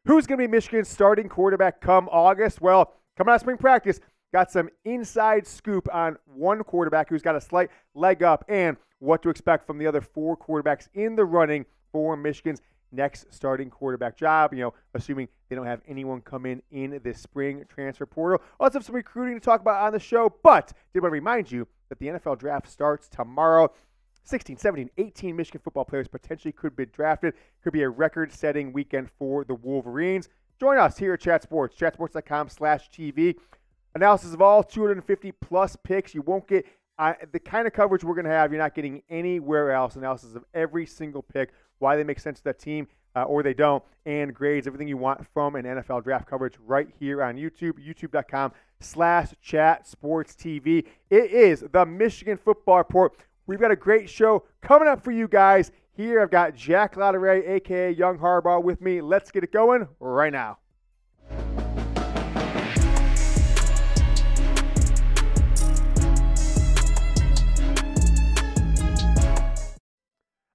Who's going to be Michigan's starting quarterback come August? Well, coming out of spring practice, got some inside scoop on one quarterback who's got a slight leg up and what to expect from the other 4 quarterbacks in the running for Michigan's next starting quarterback job, assuming they don't have anyone come in this spring transfer portal. Also have some recruiting to talk about on the show, but did want to remind you that the NFL draft starts tomorrow. 16, 17, 18 Michigan football players potentially could be drafted. Could be a record-setting weekend for the Wolverines. Join us here at Chat Sports, chatsports.com/TV. Analysis of all 250-plus picks. You won't get the kind of coverage we're going to have. You're not getting anywhere else. Analysis of every single pick, why they make sense to that team or they don't, and grades, everything you want from an NFL draft coverage right here on YouTube, youtube.com/chatsportstv. It is the Michigan Football Report. We've got a great show coming up for you guys. Here I've got Jack Latteray, a.k.a. Young Harbaugh, with me. Let's get it going right now.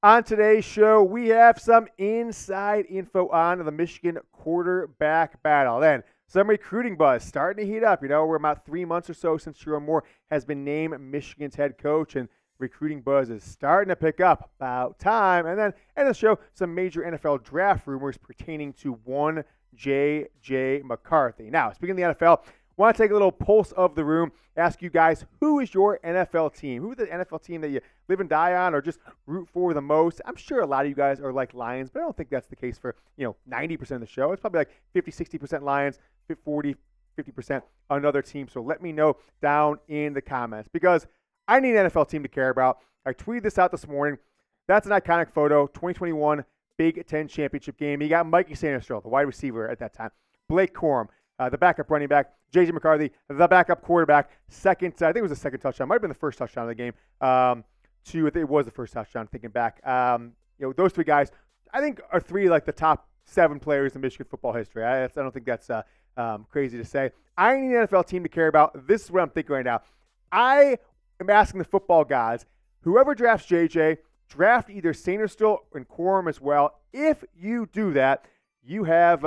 On today's show, we have some inside info on the Michigan quarterback battle. Then some recruiting buzz starting to heat up. We're about 3 months or so since Sherrone Moore has been named Michigan's head coach, and recruiting buzz is starting to pick up. About time. And then end of the show, some major NFL draft rumors pertaining to one JJ McCarthy. Now, speaking of the NFL, want to take a little pulse of the room, ask you guys, who is your NFL team? Who is the NFL team that you live and die on or just root for the most? I'm sure a lot of you guys are like Lions, but I don't think that's the case for, 90% of the show. It's probably like 50, 60% Lions, 40, 50% another team. So let me know down in the comments because I need an NFL team to care about. I tweeted this out this morning. That's an iconic photo, 2021 Big Ten championship game. You got Mikey Sanders, the wide receiver at that time, Blake Corum, the backup running back, JJ McCarthy, the backup quarterback. I think it was the second touchdown. Might have been the first touchdown of the game. I think it was the first touchdown, thinking back. Those 3 guys, I think, are 3 like the top 7 players in Michigan football history. I don't think that's crazy to say. I need an NFL team to care about. This is what I'm thinking right now. I am asking the football gods, whoever drafts JJ, draft either Sainristil and Corum as well. If you do that, you have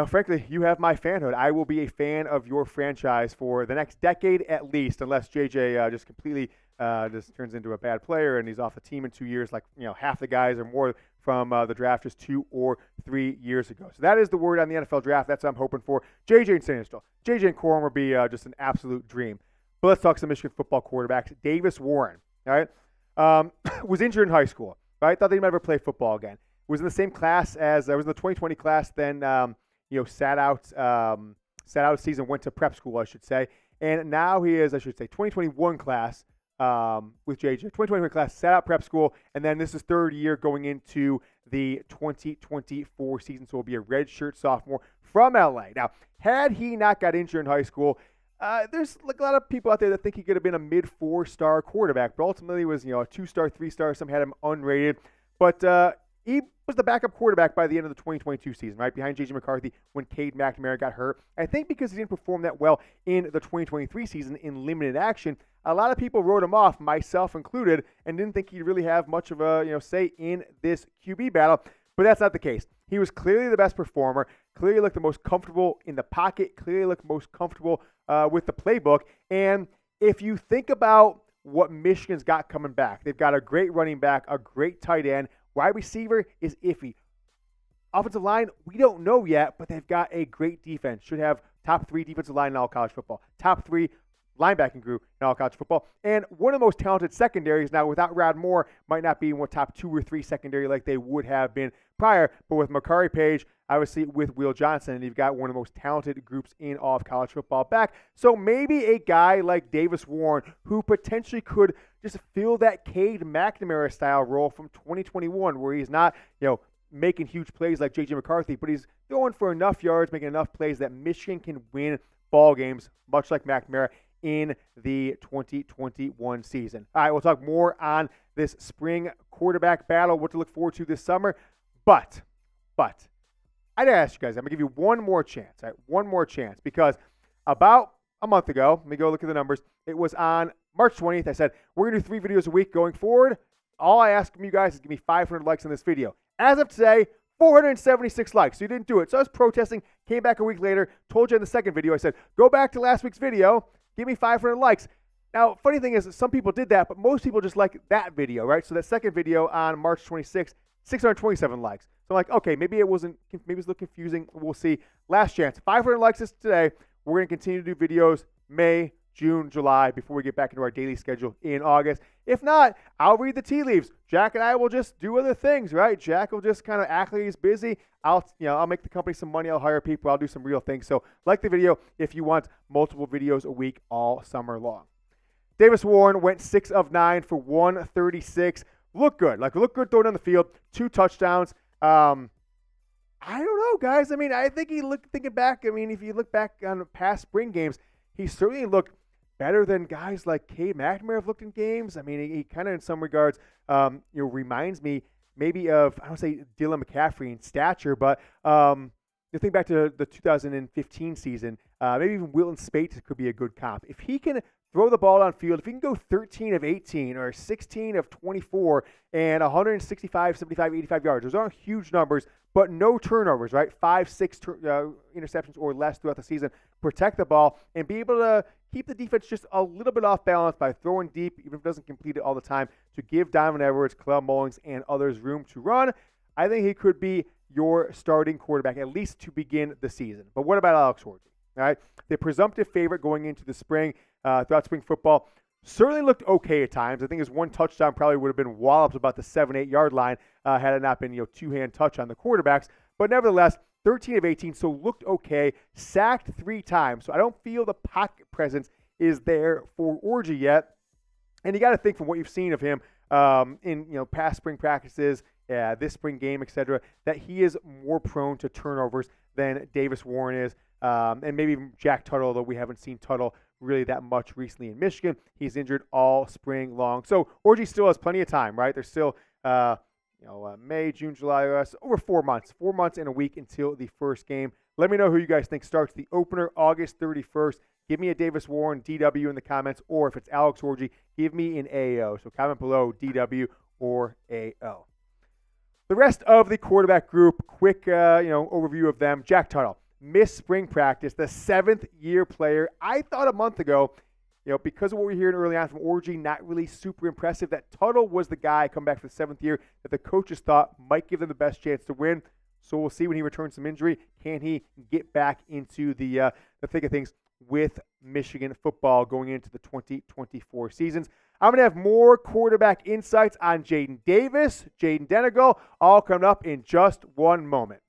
frankly, you have my fanhood. I will be a fan of your franchise for the next decade at least, unless JJ just completely just turns into a bad player and he's off the team in 2 years, like half the guys or more from the draft just 2 or 3 years ago. So that is the word on the NFL draft. That's what I'm hoping for. JJ and Sainristil. JJ and Corum will be just an absolute dream. But let's talk some Michigan football quarterbacks. Davis Warren, all right, was injured in high school. Right, thought they'd never play football again. Was in the same class as was in the 2020 class. Then sat out season, went to prep school, I should say, and now he is, 2021 class with JJ. 2021 class, sat out prep school, and then this is 3rd year going into the 2024 season. So he'll be a redshirt sophomore from LA. Now, had he not got injured in high school, there's like a lot of people out there that think he could have been a mid 4-star quarterback, but ultimately was a 2-star, 3-star. Some had him unrated, but he was the backup quarterback by the end of the 2022 season, right behind JJ McCarthy when Cade McNamara got hurt. I think because he didn't perform that well in the 2023 season in limited action, a lot of people wrote him off, myself included, and didn't think he'd really have much of a say in this QB battle. But that's not the case. He was clearly the best performer, clearly looked the most comfortable in the pocket, clearly looked most comfortable with the playbook. And if you think about what Michigan's got coming back, they've got a great running back, a great tight end. Wide receiver is iffy. Offensive line, we don't know yet, but they've got a great defense. Should have top 3 defensive line in all college football. Top 3 linebacking group in all college football. And one of the most talented secondaries. Now, without Rod Moore, might not be in what top 2 or 3 secondary like they would have been prior. But with Makari Page, obviously with Will Johnson, and you've got one of the most talented groups in all of college football back. So maybe a guy like Davis Warren, who potentially could just fill that Cade McNamara style role from 2021, where he's not, making huge plays like JJ McCarthy, but he's throwing for enough yards, making enough plays that Michigan can win ball games, much like McNamara in the 2021 season. All right, we'll talk more on this spring quarterback battle, what to look forward to this summer. But I'd ask you guys, I'm going to give you one more chance, right? One more chance, because about a month ago, let me go look at the numbers. It was on March 20th. I said, we're going to do 3 videos a week going forward. All I ask from you guys is give me 500 likes on this video. As of today, 476 likes. So you didn't do it. So I was protesting, came back a week later, told you in the second video, I said, go back to last week's video, give me 500 likes. Now, funny thing is, some people did that, but most people just like that video, right? So that second video on March 26th, 627 likes. So I'm like, okay, maybe it was a little confusing. We'll see. Last chance. 500 likes is today. We're going to continue to do videos May, June, July before we get back into our daily schedule in August. If not, I'll read the tea leaves. Jack and I will just do other things, right? Jack will just kind of act like he's busy. I'll make the company some money. I'll hire people. I'll do some real things. So like the video if you want multiple videos a week all summer long. Davis Warren went 6 of 9 for 136. Looked good. Looked good throwing on the field. 2 touchdowns. I don't know, guys. I mean, I think thinking back, if you look back on past spring games, he certainly looked better than guys like Cade McNamara have looked in games. I mean, he kind of in some regards, reminds me maybe of, I don't say Dylan McCaffrey in stature, but you think back to the 2015 season, maybe even Wilton Spate could be a good comp. If he can throw the ball downfield, if he can go 13 of 18 or 16 of 24 and 165, 75, 85 yards, those aren't huge numbers, but no turnovers, right? 5, 6 interceptions or less throughout the season. Protect the ball and be able to keep the defense just a little bit off balance by throwing deep, even if it doesn't complete it all the time, to give Donovan Edwards, Khalil Mullings, and others room to run. I think he could be your starting quarterback, at least to begin the season. But what about Alex Orji? All right, the presumptive favorite going into the spring, throughout spring football, certainly looked okay at times. I think his one touchdown probably would have been walloped about the 7-8 yard line had it not been two-hand touch on the quarterbacks. But nevertheless, 13 of 18, so looked okay. Sacked 3 times, so I don't feel the pocket presence is there for Orji yet. And you got to think from what you've seen of him in past spring practices, this spring game, etc., that he is more prone to turnovers than Davis Warren is, and maybe even Jack Tuttle, although we haven't seen Tuttle really that much recently in Michigan. He's injured all spring long. So Orji still has plenty of time, right? There's still May, June, July, over 4 months. 4 months and a week until the first game. Let me know who you guys think starts the opener August 31st. Give me a Davis Warren DW in the comments, or if it's Alex Orji, give me an AO. So comment below DW or AO. The rest of the quarterback group, quick overview of them. Jack Tuttle missed spring practice, the 7th-year player. I thought a month ago, because of what we're hearing early on from Orji, not really super impressive, that Tuttle was the guy come back for the 7th year that the coaches thought might give them the best chance to win. So we'll see when he returns from injury. Can he get back into the thick of things with Michigan football going into the 2024 seasons? I'm going to have more quarterback insights on Jaden Davis, Jaden Denegal, all coming up in just one moment.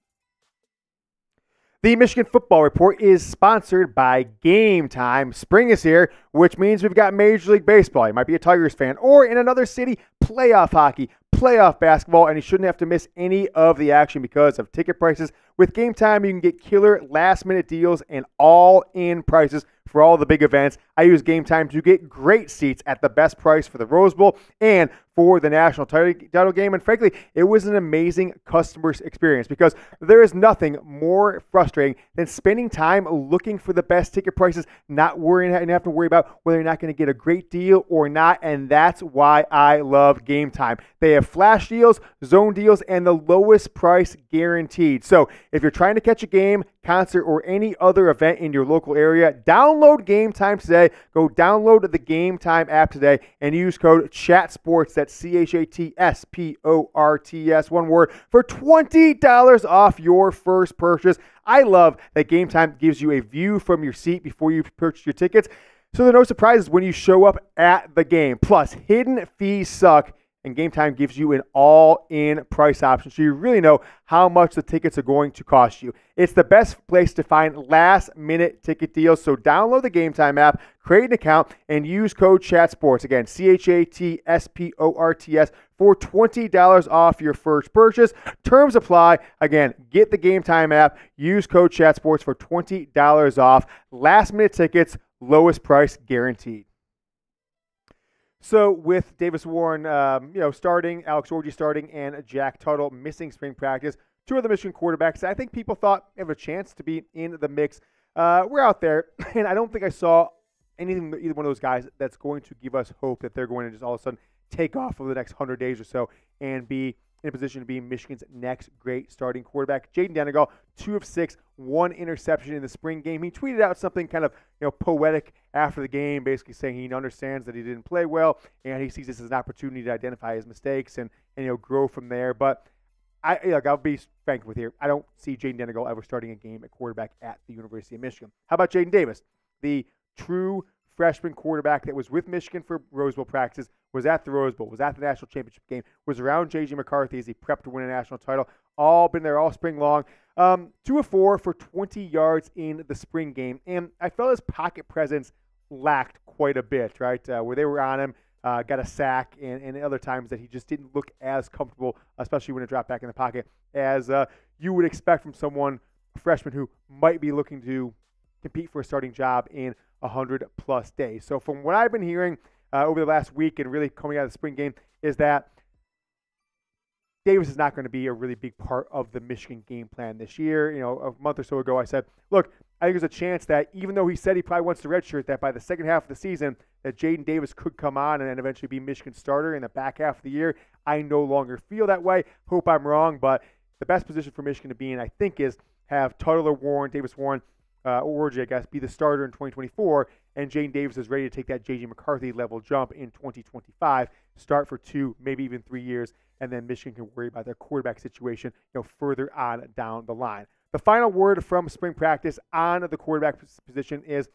The Michigan Football Report is sponsored by Game Time. Spring is here, which means we've got Major League Baseball. You might be a Tigers fan, or in another city, playoff hockey, playoff basketball, and you shouldn't have to miss any of the action because of ticket prices. With Game Time, you can get killer last-minute deals and all-in prices for all the big events. I use Game Time to get great seats at the best price for the Rose Bowl and for the national title game. And frankly, it was an amazing customer experience because there is nothing more frustrating than spending time looking for the best ticket prices, not worrying and have to worry about whether you're not going to get a great deal or not. And that's why I love Game Time. They have flash deals, zone deals, and the lowest price guaranteed. So if you're trying to catch a game, concert, or any other event in your local area, download Game Time today. Go download the Game Time app today and use code CHATSPORTS, that's CHATSPORTS, one word, for $20 off your first purchase. I love that Game Time gives you a view from your seat before you purchase your tickets, so there are no surprises when you show up at the game. Plus, hidden fees suck, and Game Time gives you an all-in price option, so you really know how much the tickets are going to cost you. It's the best place to find last-minute ticket deals, so download the Game Time app, create an account, and use code CHATSPORTS, again, CHATSPORTS, for $20 off your first purchase. Terms apply. Again, get the Game Time app, use code CHATSPORTS for $20 off. Last-minute tickets, lowest price guaranteed. So with Davis Warren, starting, Alex Orji starting, and Jack Tuttle missing spring practice, 2 of the Michigan quarterbacks I think people thought have a chance to be in the mix. We're out there, and I don't think I saw anything either one of those guys that's going to give us hope that they're going to just all of a sudden take off over the next 100 days or so and be in a position to be Michigan's next great starting quarterback. Jaden Denegal, 2 of 6, 1 interception in the spring game. He tweeted out something kind of poetic after the game, basically saying he understands that he didn't play well and he sees this as an opportunity to identify his mistakes and grow from there. But I'll be frank with you. I don't see Jaden Denegal ever starting a game at quarterback at the University of Michigan. How about Jaden Davis, the true freshman quarterback that was with Michigan for Rose Bowl practices, was at the Rose Bowl, was at the national championship game, was around JJ McCarthy as he prepped to win a national title, all been there all spring long. 2 of 4 for 20 yards in the spring game. And I felt his pocket presence lacked quite a bit, right? Where they were on him, got a sack, and other times that he just didn't look as comfortable, especially when it dropped back in the pocket, as you would expect from someone, a freshman who might be looking to compete for a starting job in 100-plus days. So from what I've been hearing over the last week and really coming out of the spring game is that Davis is not going to be a really big part of the Michigan game plan this year. A month or so ago I said, look, I think there's a chance that even though he said he probably wants to redshirt, that by the second half of the season that Jaden Davis could come on and then eventually be Michigan's starter in the back half of the year. I no longer feel that way. Hope I'm wrong, but the best position for Michigan to be in, I think, is have Tuttle or Warren, Davis Warren, Orji, I guess, be the starter in 2024, and Jaden Davis is ready to take that JJ McCarthy level jump in 2025, start for 2, maybe even 3 years, and then Michigan can worry about their quarterback situation, further on down the line. The final word from spring practice on the quarterback position is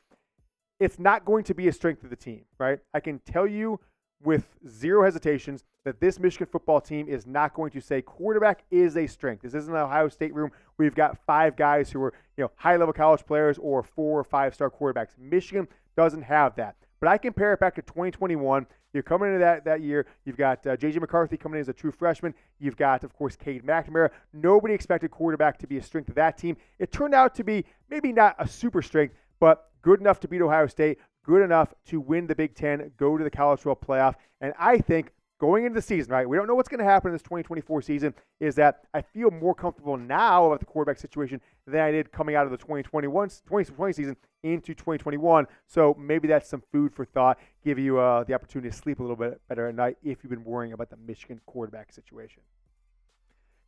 it's not going to be a strength of the team, right? I can tell you with zero hesitations that this Michigan football team is not going to say quarterback is a strength. This isn't an Ohio State room where you've got 5 guys who are high-level college players or 4 or 5-star quarterbacks. Michigan doesn't have that. But I compare it back to 2021. You're coming into that year. You've got JJ McCarthy coming in as a true freshman. You've got, of course, Cade McNamara. Nobody expected quarterback to be a strength of that team. It turned out to be maybe not a super strength, but good enough to beat Ohio State, good enough to win the Big Ten, go to the College Football Playoff. And I think going into the season, right, we don't know what's going to happen in this 2024 season, is that I feel more comfortable now about the quarterback situation than I did coming out of the 2020 season into 2021. So maybe that's some food for thought, give you the opportunity to sleep a little bit better at night if you've been worrying about the Michigan quarterback situation.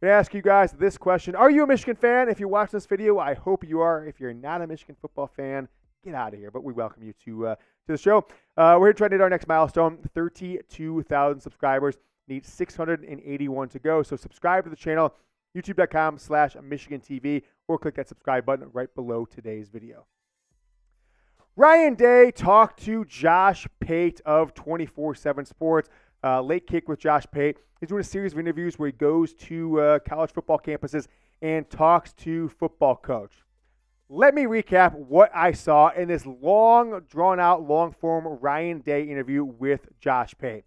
I'm going to ask you guys this question. Are you a Michigan fan? If you're watching this video, I hope you are. If you're not a Michigan football fan, get out of here. But we welcome you to the show. We're here trying to hit our next milestone, 32,000 subscribers. Need 681 to go. So subscribe to the channel, youtube.com/MichiganTV, or click that subscribe button right below today's video. Ryan Day talked to Josh Pate of 24/7 Sports. Late Kick with Josh Pate. He's doing a series of interviews where he goes to college football campuses and talks to football coach. Let me recap what I saw in this long, drawn-out, long-form Ryan Day interview with Josh Pate.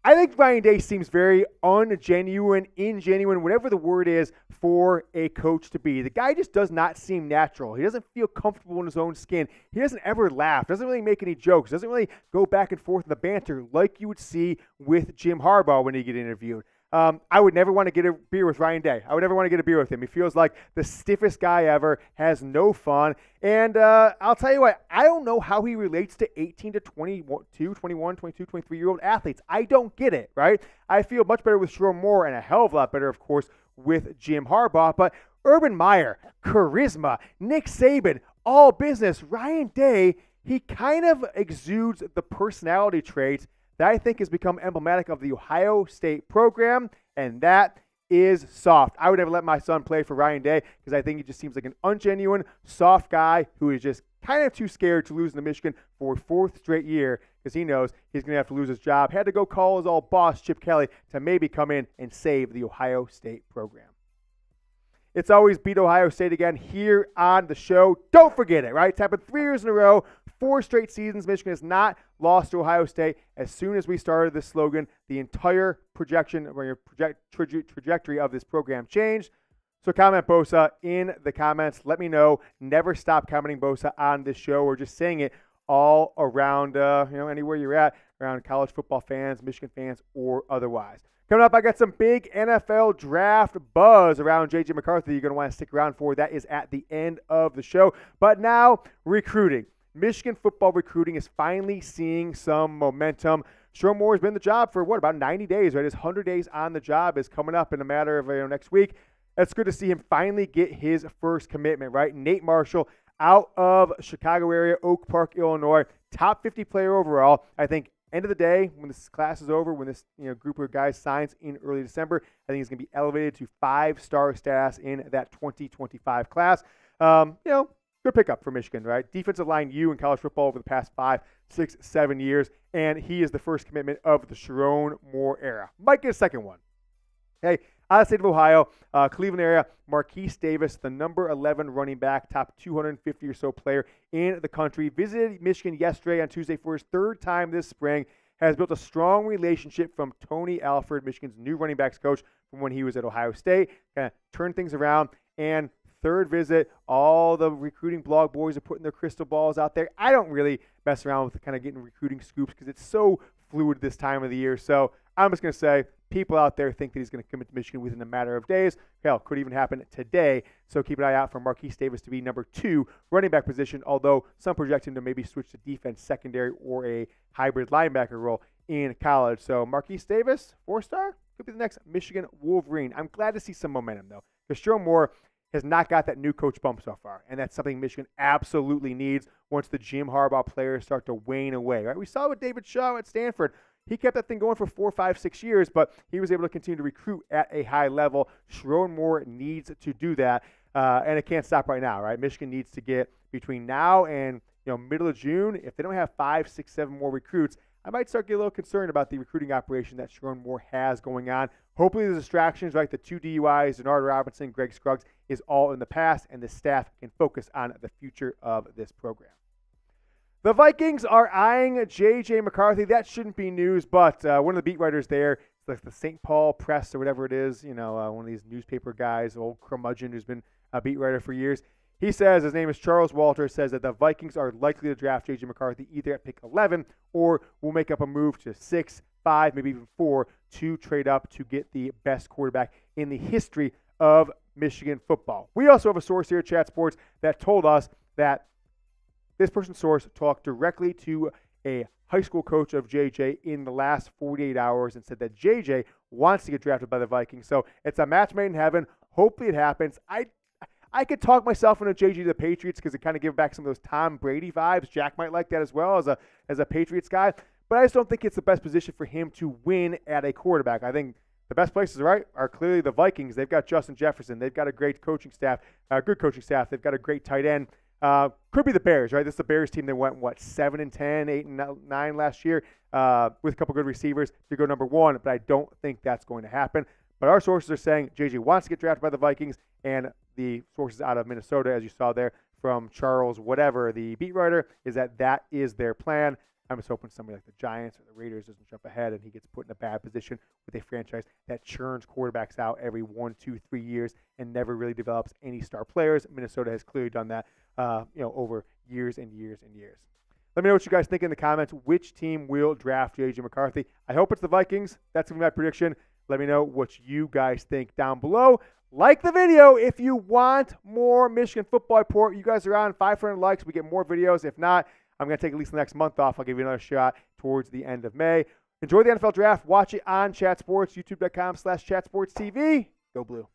I think Ryan Day seems very ingenuine, whatever the word is, for a coach to be. The guy just does not seem natural. He doesn't feel comfortable in his own skin. He doesn't ever laugh, doesn't really make any jokes, doesn't really go back and forth in the banter like you would see with Jim Harbaugh when he get interviewed. I would never want to get a beer with Ryan Day. I would never want to get a beer with him. He feels like the stiffest guy ever, has no fun. And I'll tell you what, I don't know how he relates to 18 to 22, 21, 22, 23-year-old athletes. I don't get it, right? I feel much better with Sherrone Moore and a hell of a lot better, of course, with Jim Harbaugh. But Urban Meyer, charisma, Nick Saban, all business. Ryan Day, he kind of exudes the personality traits that I think has become emblematic of the Ohio State program, and that is soft. I would never let my son play for Ryan Day because I think he just seems like an ungenuine, soft guy who is just kind of too scared to lose to Michigan for a 4th straight year because he knows he's going to have to lose his job. Had to go call his old boss, Chip Kelly, to maybe come in and save the Ohio State program. It's always beat Ohio State again here on the show. Don't forget it, right? It's happened 3 years in a row, 4 straight seasons. Michigan has not lost to Ohio State. As soon as we started this slogan, the entire trajectory of this program changed. So comment Bosa in the comments. Let me know. Never stop commenting Bosa on this show or just saying it all around, anywhere you're at, around college football fans, Michigan fans, or otherwise. Coming up, I got some big NFL draft buzz around JJ McCarthy you're going to want to stick around for. That is at the end of the show. But now, recruiting. Michigan football recruiting is finally seeing some momentum. Sherrone Moore has been in the job for, about 90 days, right? His 100 days on the job is coming up in a matter of next week. It's good to see him finally get his first commitment, right? Nate Marshall out of Chicago area, Oak Park, Illinois, top 50 player overall. I think end of the day, when this class is over, when this group of guys signs in early December, I think he's going to be elevated to 5-star status in that 2025 class. Good pickup for Michigan, right? Defensive line in college football over the past 5, 6, 7 years, and he is the first commitment of the Sherrone Moore era. Might get a second one. Hey, out of the state of Ohio, Cleveland area, Marquise Davis, the number 11 running back, top 250 or so player in the country, visited Michigan yesterday on Tuesday for his third time this spring, has built a strong relationship from Tony Alford, Michigan's new running backs coach from when he was at Ohio State, kind of turned things around, and third visit, all the recruiting blog boys are putting their crystal balls out there. I don't really mess around with kind of getting recruiting scoops because it's so fluid this time of the year. So I'm just going to say people out there think that he's going to commit to Michigan within a matter of days. Hell, could even happen today. So keep an eye out for Marquise Davis to be number 2 running back position, although some project him to maybe switch to defense secondary or a hybrid linebacker role in college. So Marquise Davis, 4-star, could be the next Michigan Wolverine. I'm glad to see some momentum, though, because Sherrone Moore has not got that new coach bump so far, and that's something Michigan absolutely needs once the Jim Harbaugh players start to wane away. Right? We saw it with David Shaw at Stanford. He kept that thing going for 4, 5, 6 years, but he was able to continue to recruit at a high level. Sherrone Moore needs to do that, and it can't stop right now. Right? Michigan needs to get between now and middle of June. If they don't have 5, 6, 7 more recruits, I might start getting a little concerned about the recruiting operation that Sherrone Moore has going on. Hopefully the distractions like the 2 DUIs, Denard Robinson, Greg Scruggs, is all in the past, and the staff can focus on the future of this program. The Vikings are eyeing JJ McCarthy. That shouldn't be news, but one of the beat writers there, like the St. Paul Press or whatever it is, one of these newspaper guys, old curmudgeon who's been a beat writer for years, he says, his name is Charles Walter, says that the Vikings are likely to draft J.J. McCarthy either at pick 11 or will make up a move to 6, 5, maybe even 4 to trade up to get the best quarterback in the history of Michigan football. We also have a source here at Chat Sports that told us that this person's source talked directly to a high school coach of JJ in the last 48 hours and said that JJ wants to get drafted by the Vikings. So it's a match made in heaven. Hopefully it happens. I could talk myself into JJ to the Patriots because it kind of give back some of those Tom Brady vibes. Jack might like that as well as a Patriots guy. But I just don't think it's the best position for him to win at a quarterback. I think the best places, right, are clearly the Vikings. They've got Justin Jefferson. They've got a great coaching staff, good coaching staff. They've got a great tight end. Could be the Bears, right? This is the Bears team that went, 7-10, 8-9 last year with a couple good receivers to go number 1. But I don't think that's going to happen. But our sources are saying JJ wants to get drafted by the Vikings, and the sources out of Minnesota, as you saw there from Charles, whatever, the beat writer, is that is their plan. I'm just hoping somebody like the Giants or the Raiders doesn't jump ahead and he gets put in a bad position with a franchise that churns quarterbacks out every 1, 2, 3 years and never really develops any star players. Minnesota has clearly done that, over years and years and years. Let me know what you guys think in the comments. Which team will draft J.J. McCarthy? I hope it's the Vikings. That's going to be my prediction. Let me know what you guys think down below. Like the video if you want more Michigan football report. You guys are on 500 likes. We get more videos. If not, I'm going to take at least the next month off. I'll give you another shot towards the end of May. Enjoy the NFL Draft. Watch it on Chat Sports, youtube.com/ChatSportsTV. Go Blue.